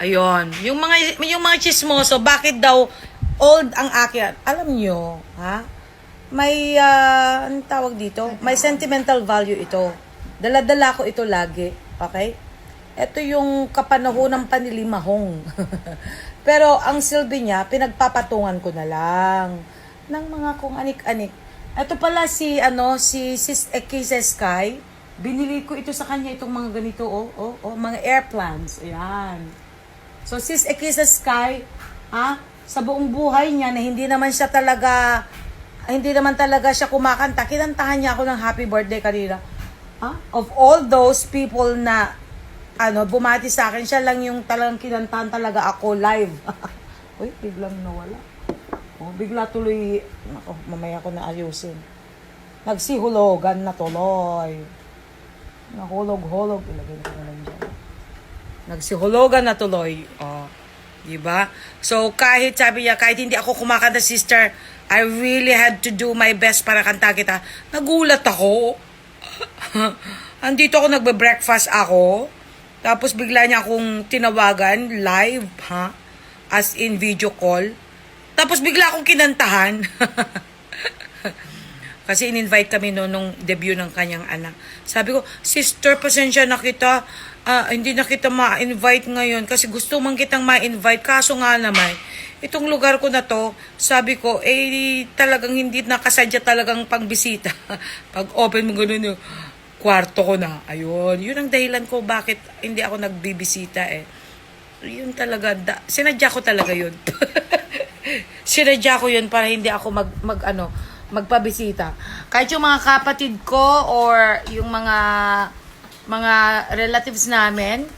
Ayun. Yung mga chismoso, bakit daw old ang akyat? Alam nyo, ha? May, anong tawag dito? May sentimental value ito. Dala-dala ko ito lagi. Okay? Ito yung kapanahonang panilimahong. Pero ang silbi niya, pinagpapatungan ko na lang ng mga kung anik-anik. Ito pala si Sis Ekise Sky. Binili ko ito sa kanya, itong mga ganito, mga airplanes. Ayan. So, Sis Ekise Sky, sa buong buhay niya na hindi naman talaga siya kumakanta, kinantahan niya ako ng happy birthday kanina. Of all those people na, bumati sa akin, siya lang yung talagang kinantahan talaga ako live. Uy, biglang nawala. Bigla tuloy, mamaya ko na ayusin. Nagsihulugan na tuloy. Nahulog-hulog. Ilagay ko na lang dyan. Nagsihulugan na tuloy. Diba? So, sabi niya, kahit hindi ako kumakanta, sister, I really had to do my best para kanta kita. Nagulat ako. Andito ako, nagbe-breakfast ako. Tapos bigla niya akong tinawagan, live, as in video call. Tapos bigla akong kinantahan. Kasi in-invite kami nung debut ng kanyang anak. Sabi ko, sister, pasensya na kita. Hindi na kita ma-invite ngayon kasi gusto man kitang ma-invite. Kaso nga naman, itong lugar ko na to, sabi ko, talagang hindi nakasadya talagang pangbisita. Pag open mo ganun yung kwarto ko na. Ayun, yun ang dahilan ko bakit hindi ako nagbibisita Yun talaga, sinadya ko talaga yun. Sinadya ko yun para hindi ako magpabisita. Kahit yung mga kapatid ko or yung mga relatives namin,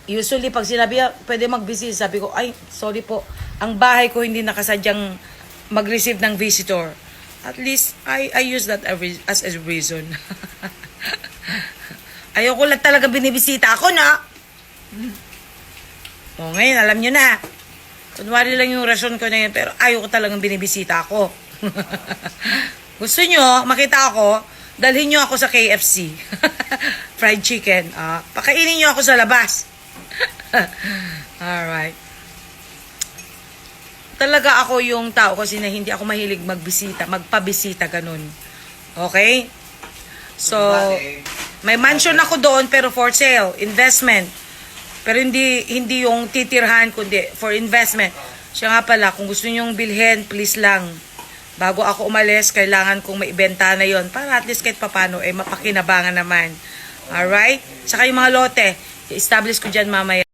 usually pag sinabi, pwede magbisita, sabi ko, ay, sorry po, ang bahay ko hindi nakasadyang mag-receive ng visitor. At least, I use that as a reason. Ayoko lang talaga binibisita ako na. Ngayon, alam nyo na. Kunwari lang yung rason ko na yun, pero ayoko talagang binibisita ako. Gusto nyo, makita ako, dalhin nyo ako sa KFC. Fried chicken. Pakainin nyo ako sa labas. Alright. Talaga ako yung tao kasi na hindi ako mahilig magpabisita, ganun. Okay? So, may mansion ako doon pero for sale, investment. Pero hindi yung titirhan, kundi for investment. Siya nga pala, kung gusto nyong bilhin, please lang. Bago ako umalis, kailangan kong maibenta na yon para at least kahit papano, mapakinabangan naman. Alright? Saka yung mga lote, i-establish ko dyan mamaya.